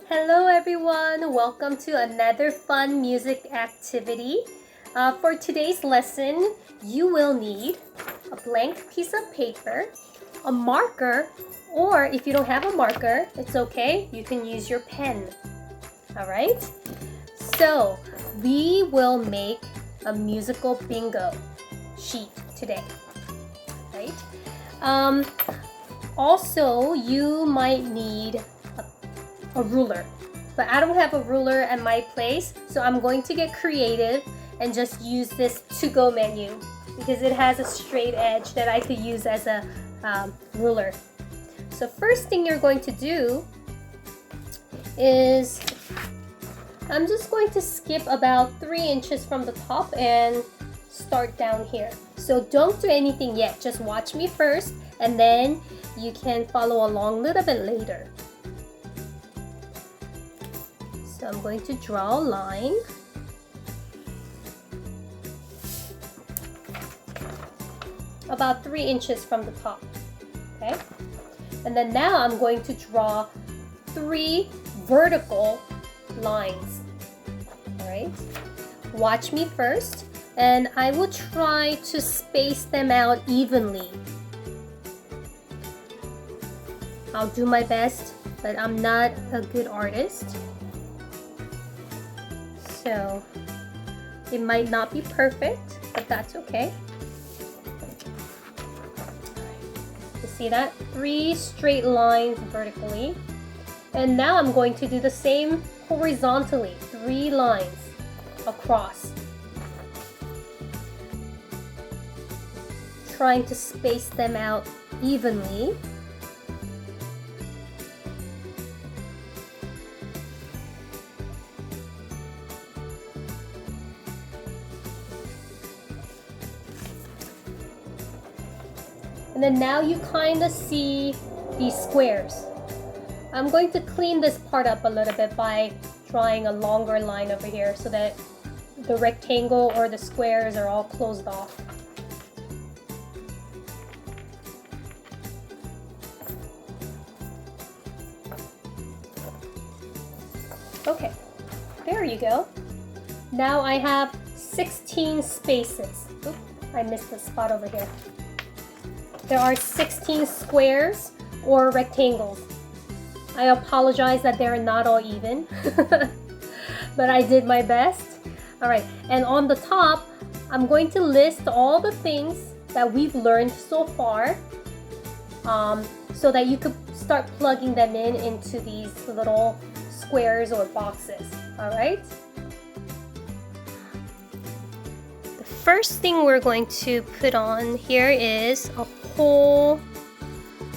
Hello everyone, welcome to another fun music activity. For today's lesson, you will need a blank piece of paper, a marker, or if you don't have a marker, it's okay, you can use your pen. Alright? So, we will make a musical bingo sheet today. Right? Also, you might need a ruler, but I don't have a ruler at my place, so I'm going to get creative and just use this to-go menu because it has a straight edge that I could use as a ruler. So first thing you're going to do is I'm just going to skip about 3 inches from the top and start down here. So don't do anything yet, just watch me first and then you can follow along a little bit later. So I'm going to draw a line. About 3 inches from the top. Okay? And then now I'm going to draw 3 vertical lines. Alright? Watch me first, and I will try to space them out evenly. I'll do my best, but I'm not a good artist. So it might not be perfect, but that's okay. You see that? 3 straight lines vertically. And now I'm going to do the same horizontally. 3 lines across. Trying to space them out evenly. And then now you kind of see these squares. I'm going to clean this part up a little bit by drawing a longer line over here so that the rectangle or the squares are all closed off. Okay, there you go. Now I have 16 spaces. Oops, I missed a spot over here. There are 16 squares or rectangles. I apologize that they're not all even, but I did my best. All right, and on the top, I'm going to list all the things that we've learned so far so that you could start plugging them into these little squares or boxes, all right? The first thing we're going to put on here is a whole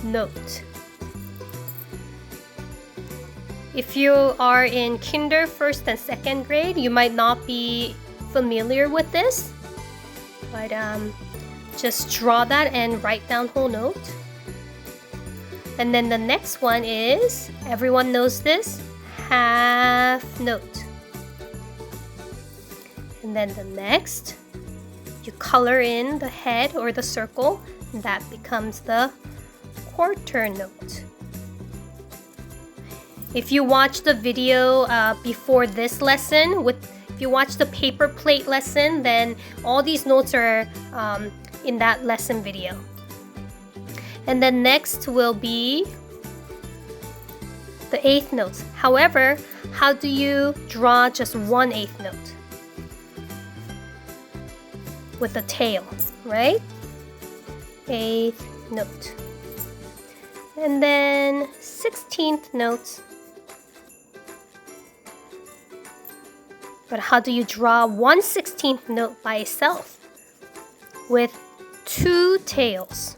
note. If you are in kinder, first and second grade, you might not be familiar with this, but just draw that and write down whole note. And then the next one is, everyone knows this, half note. And then the next, you color in the head or the circle, and that becomes the quarter note. If you watch the video before this lesson, if you watch the paper plate lesson, then all these notes are in that lesson video. And then next will be the 8th notes. However, how do you draw just 1/8 note? With a tail, right? 8th note. And then 16th notes. But how do you draw 1/16th note by itself? With 2 tails.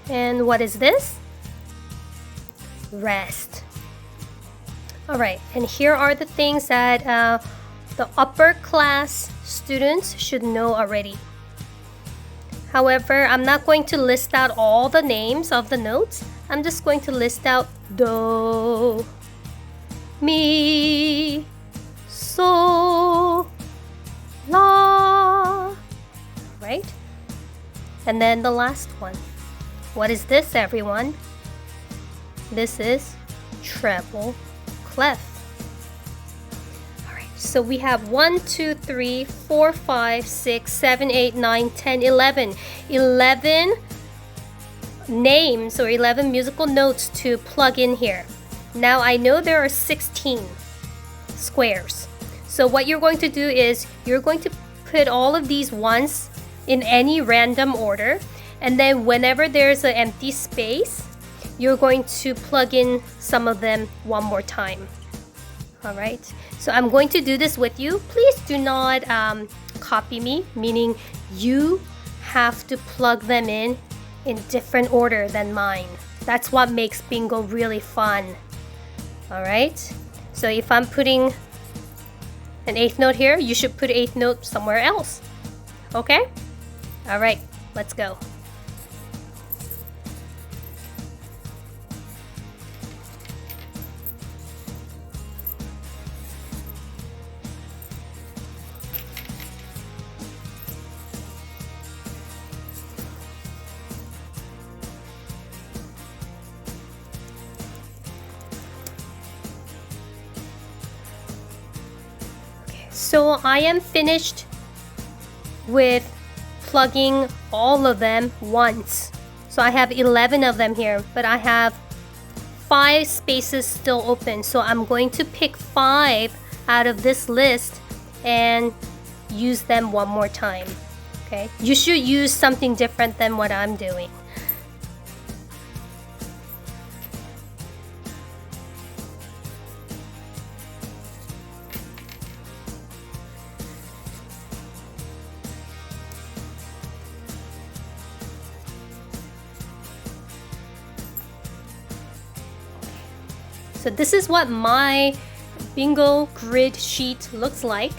And what is this? Rest. Alright, and here are the things that the upper class students should know already. However, I'm not going to list out all the names of the notes. I'm just going to list out do, mi, so, la, right? And then the last one. What is this, everyone? This is treble clef. Alright, so we have 1, 2, 3, 4, 5, 6, 7, 8, 9, 10, 11. 11 names or 11 musical notes to plug in here. Now I know there are 16 squares. So what you're going to do is you're going to put all of these ones in any random order, and then whenever there's an empty space, you're going to plug in some of them one more time. Alright, so I'm going to do this with you. Please do not copy me, meaning you have to plug them in different order than mine. That's what makes bingo really fun. Alright, so if I'm putting an eighth note here, you should put eighth note somewhere else. Okay? Alright, let's go. So I am finished with plugging all of them once. So I have 11 of them here, but I have 5 spaces still open. So I'm going to pick 5 out of this list and use them one more time. Okay? You should use something different than what I'm doing. So this is what my bingo grid sheet looks like.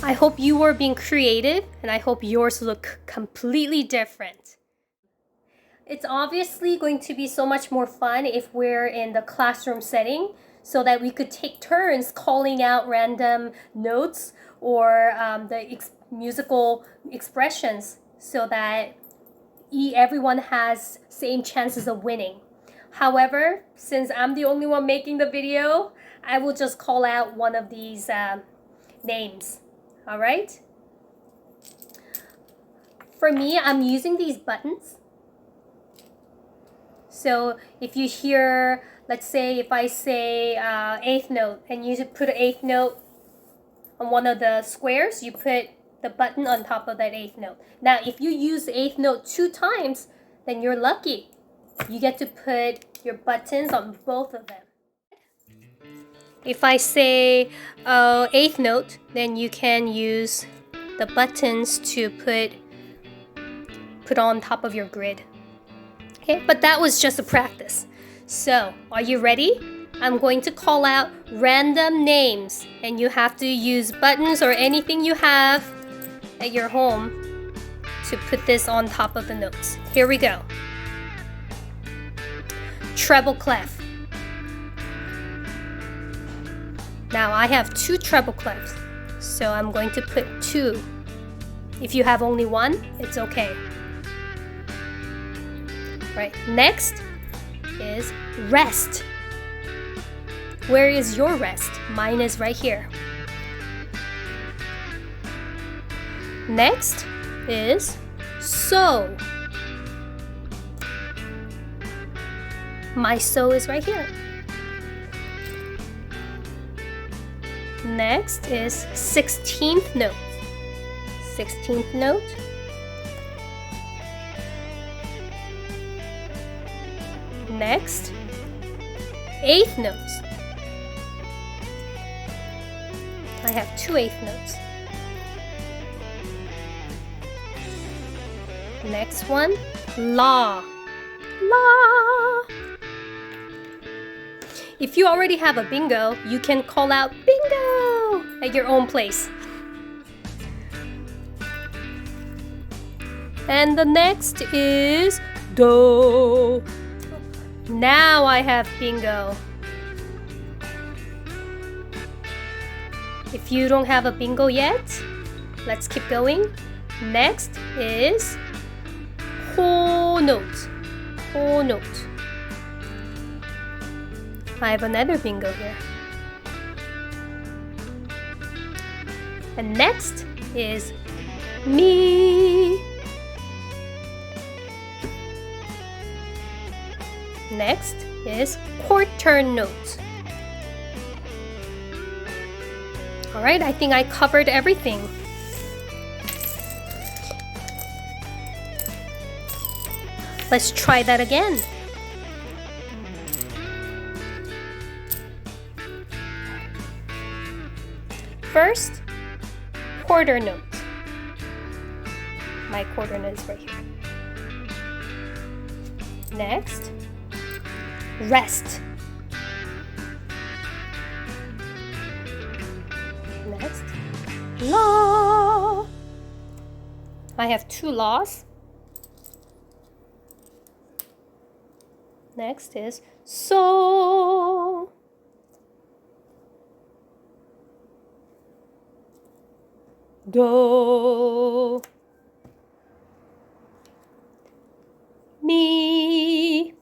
I hope you were being creative, and I hope yours look completely different. It's obviously going to be so much more fun if we're in the classroom setting, so that we could take turns calling out random notes or the musical expressions, so that everyone has same chances of winning. However, since I'm the only one making the video, I will just call out one of these names. Alright? For me, I'm using these buttons. So if you hear, let's say if I say eighth note, and you put an eighth note on one of the squares, you put the button on top of that eighth note. Now, if you use the eighth note 2 times, then you're lucky. You get to put your buttons on both of them. If I say eighth note, then you can use the buttons to put on top of your grid. Okay, but that was just a practice. So, are you ready? I'm going to call out random names, and you have to use buttons or anything you have at your home to put this on top of the notes. Here we go. Treble clef. Now I have 2 treble clefs, so I'm going to put 2. If you have only 1, it's okay. Right, next is rest. Where is your rest? Mine is right here. Next is so. My so is right here. Next is 16th note. 16th note. Next, 8th notes. I have 2 8th notes. Next one, la. La. If you already have a bingo, you can call out bingo at your own place. And the next is do. Now I have bingo. If you don't have a bingo yet, let's keep going. Next is whole note. Whole note. I have another bingo here. And next is me. Next is quarter note. Alright, I think I covered everything. Let's try that again. First, quarter note. My quarter note is right here. Next, rest. Next, la. I have 2 laws. Next is so. Do. Mi.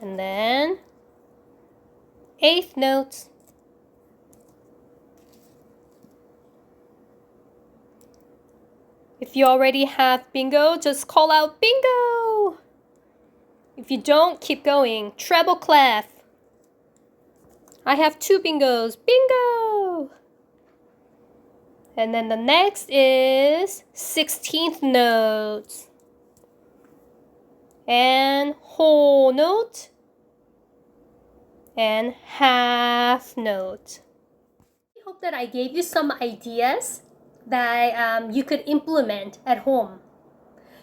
And then 8th note. If you already have bingo, just call out bingo. If you don't, keep going. Treble clef. I have 2 bingos. Bingo! And then the next is 16th note. And whole note. And half note. I hope that I gave you some ideas that you could implement at home.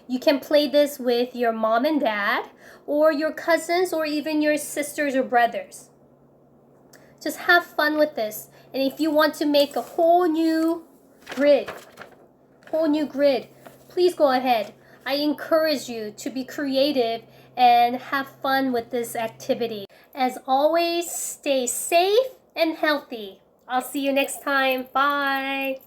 You can play this with your mom and dad, or your cousins, or even your sisters or brothers. Just have fun with this. And if you want to make a whole new grid, please go ahead. I encourage you to be creative and have fun with this activity. As always, stay safe and healthy. I'll see you next time. Bye.